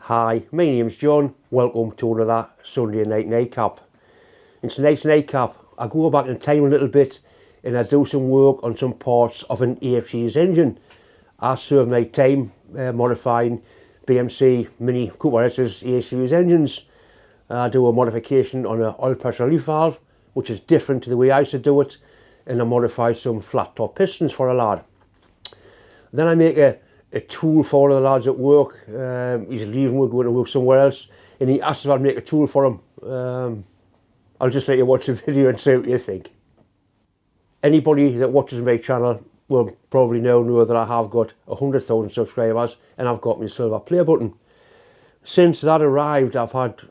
Hi, my name's John. Welcome to another Sunday night nightcap. In tonight's nightcap, I go back in time a little bit and I do some work on some parts of an 8 series engine. I serve my time modifying BMC Mini Cooper S's 8 series engines. I do a modification on an oil pressure relief valve, which is different to the way I used to do it, and I modify some flat top pistons for a lad. Then I make a tool for one of the lads at work. He's leaving work, going to work somewhere else, and he asked if I'd make a tool for him. I'll just let you watch the video and see what you think. Anybody that watches my channel will probably know that I have got 100,000 subscribers and I've got my silver play button. Since that arrived, I've had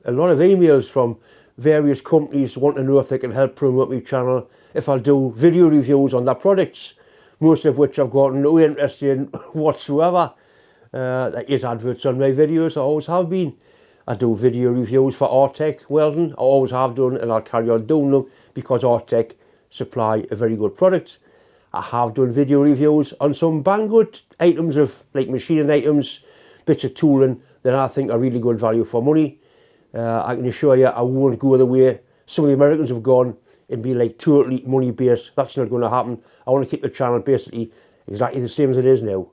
a lot of emails from various companies wanting to know if they can help promote my channel, if I'll do video reviews on their products, most of which I've got no interest in whatsoever. There is adverts on my videos, I always have been. I do video reviews for Artec welding, I always have done, and I'll carry on doing them because Artec supply a very good product. I have done video reviews on some Banggood items of like machining items, bits of tooling that I think are really good value for money. I can assure you I won't go the way some of the Americans have gone and be like totally money based. That's not going to happen. I want to keep the channel basically exactly the same as it is now.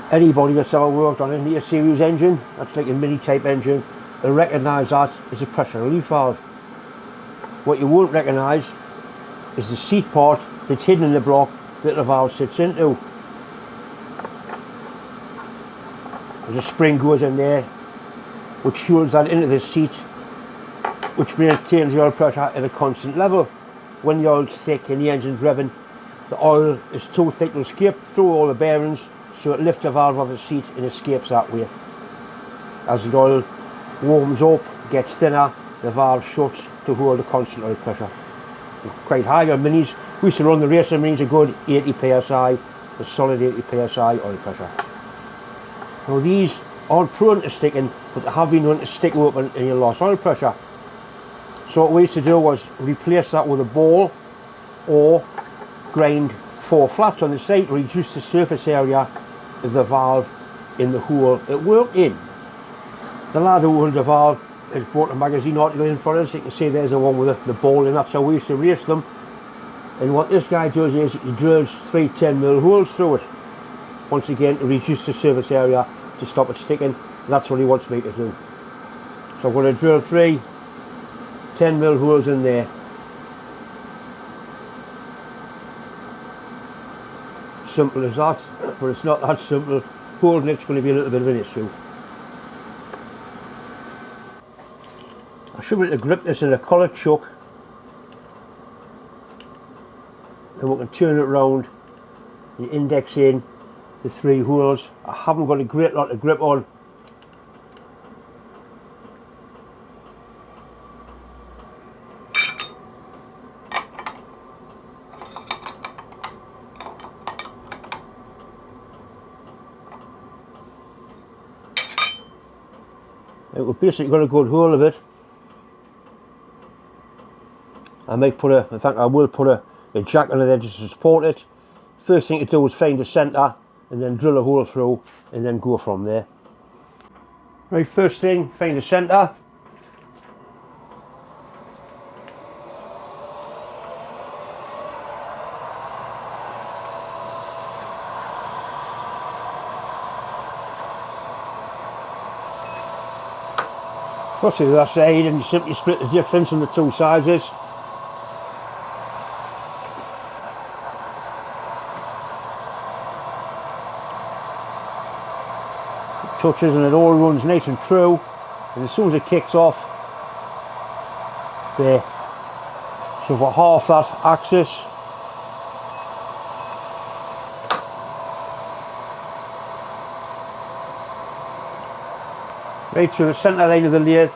Anybody that's ever worked on an 8 series engine, that's like a mini type engine, will recognise that as a pressure relief valve. What you won't recognise is the seat part that's hidden in the block that the valve sits into. There's a spring goes in there which fuels that into the seat, which maintains the oil pressure at a constant level. When the oil's thick and the engine's revving, the oil is too thick to escape through all the bearings, so it lifts the valve off the seat and escapes that way. As the oil warms up, gets thinner, the valve shuts to hold the constant oil pressure. Quite high on minis. We used to run the racing minis a good 80 psi, a solid 80 psi oil pressure. Now these aren't prone to sticking, but they have been known to stick open and you lost oil pressure. So what we used to do was replace that with a ball or grind 4 flats on the side to reduce the surface area of the valve in the hole it worked in. The lad who owns the valve has brought a magazine article in for us. You can see there's the one with the ball in. That's how we used to race them. And what this guy does is he drills 3 10mm holes through it. Once again, to reduce the surface area to stop it sticking. That's what he wants me to do. So I'm going to drill 3 10mm holes in there. Simple as that, but it's not that simple. Holding it's going to be a little bit of an issue. I should be able to grip this in a collar chuck, and we can turn it around and index in the 3 holes. I haven't got a great lot of grip on. We've basically got a good hole of it. I might put in fact I will put a jack on there just to support it. First thing to do is find the centre and then drill a hole through and then go from there. Right, first thing, find the centre. Cross to the other side and you simply split the difference on the 2 sizes. It touches and it all runs nice and true, and as soon as it kicks off, there. So for half that axis, right, so the centre line of the lathe,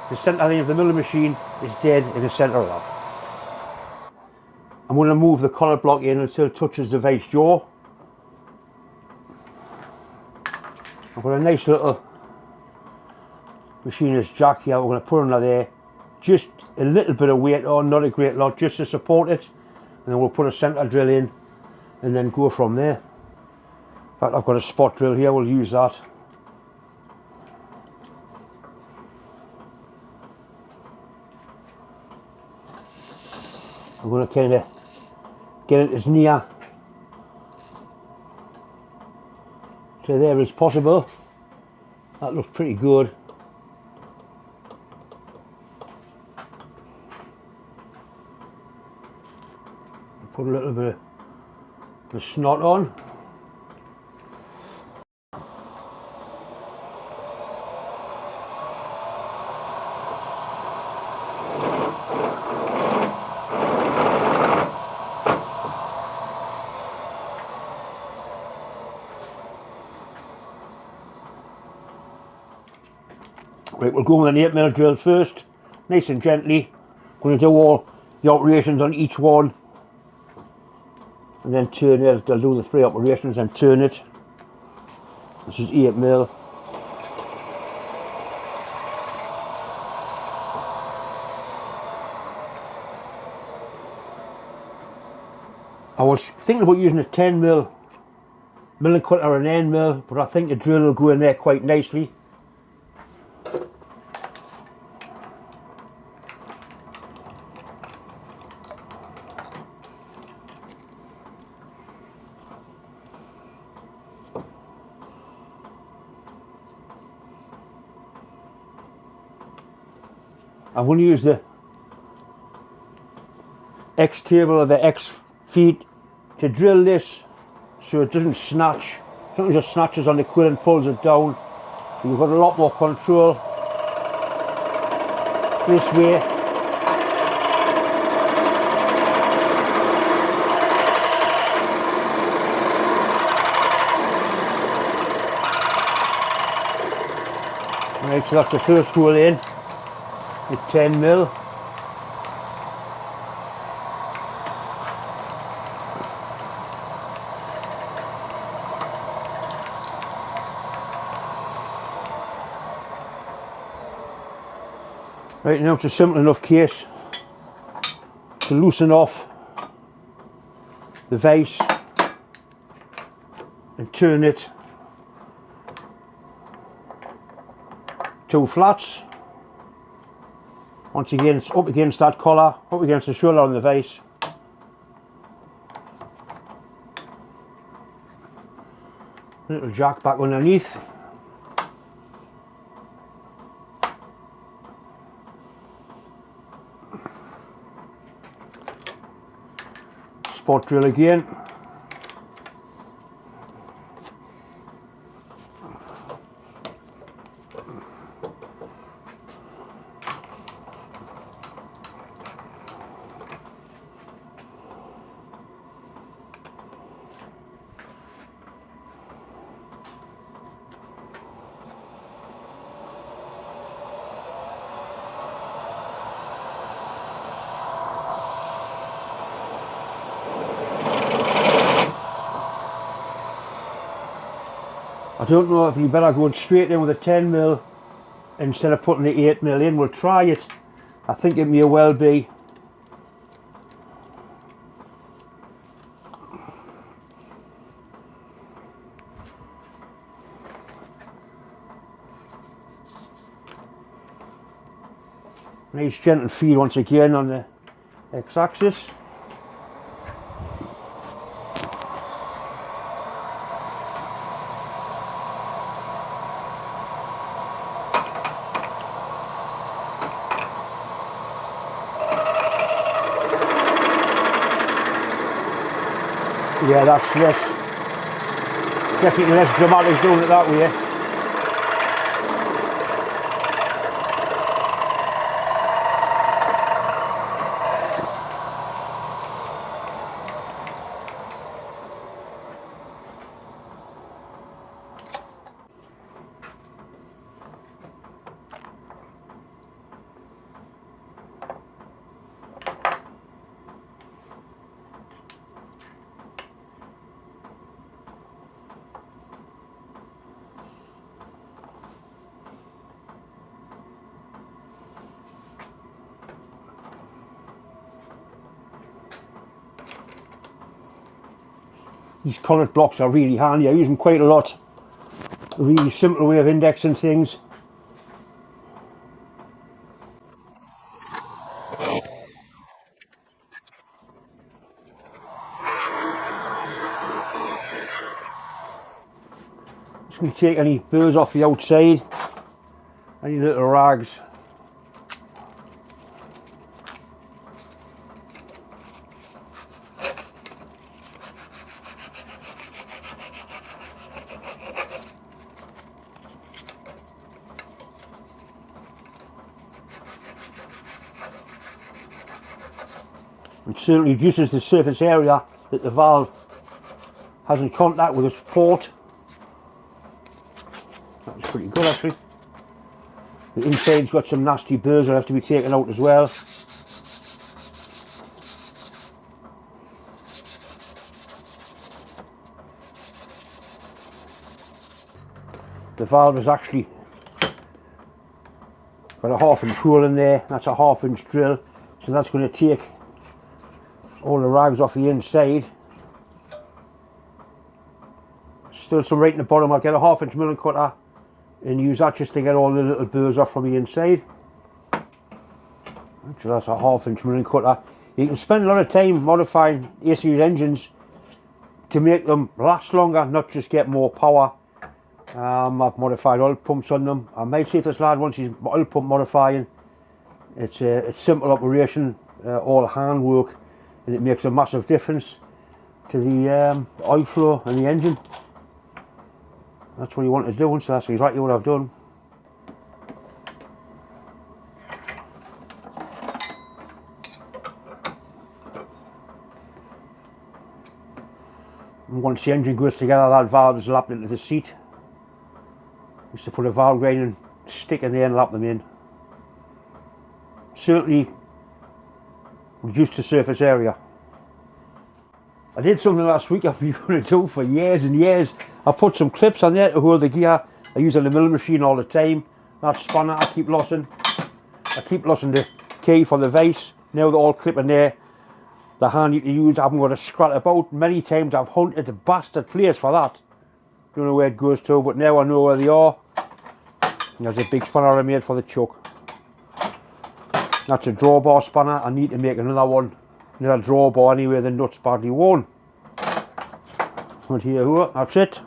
the centre line of the milling machine is dead in the centre of that. I'm going to move the collar block in until it touches the vice jaw. I've got a nice little machinist jack here, we're going to put under there. Just a little bit of weight on, not a great lot, just to support it. And then we'll put a centre drill in and then go from there. In fact, I've got a spot drill here, we'll use that. I'm going to kind of get it as near to there as possible. That looks pretty good. Put a little bit of the snot on. Right, we'll go with an 8mm drill first, nice and gently. Going to do all the operations on each one, and then turn it. I'll do the 3 operations and turn it. This is 8mm. I was thinking about using a 10mm milling cutter or an 9mm, but I think the drill will go in there quite nicely. I'm going to use the X table or the X feet to drill this so it doesn't snatch. Sometimes it snatches on the quill and pulls it down. So you've got a lot more control this way. Right, so that's the first hole in. It's 10mm. Right, now it's a simple enough case to loosen off the vise and turn it to flats. Once again, it's up against that collar, up against the shoulder on the vise. Little jack back underneath. Spot drill again. I don't know if you better go straight in with a 10mm instead of putting the 8mm in. We'll try it. I think it may well be. Nice gentle feed once again on the X-axis. Yeah, that's definitely less dramatic doing it that way. These coloured blocks are really handy. I use them quite a lot. A really simple way of indexing things. take any burrs off the outside, any little rags. It certainly reduces the surface area that the valve has in contact with its port. That's pretty good actually. The inside's got some nasty burrs that have to be taken out as well. The valve has actually got a 1/2 inch hole in there. That's a 1/2 inch drill, so that's going to take all the rags off the inside. Still some right in the bottom. I'll get a 1/2 inch milling cutter and use that just to get all the little burrs off from the inside. So that's a 1/2 inch milling cutter. You can spend a lot of time modifying A-series engines to make them last longer, not just get more power. I've modified oil pumps on them. I might see if this lad wants his oil pump modifying. It's a simple operation, all hand work, and it makes a massive difference to the oil flow in the engine. That's what you want to do, so that's exactly what I've done. And once the engine goes together, that valve is lapped into the seat. Just to put a valve grinding stick in there and lap them in. Certainly reduce the surface area. I did something last week I've been going to do for years and years. I put some clips on there to hold the gear. I use a milling machine all the time. That spanner I keep losing. The key for the vise. Now they're all clipping there. The handy to use. I haven't got to scrat about. Many times I've hunted the bastard place for that. Don't know where it goes to, but now I know where they are. And there's a big spanner I made for the chuck. That's a drawbar spanner. I need to make another one. Another drawbar anyway, the nut's badly worn. But here, that's it.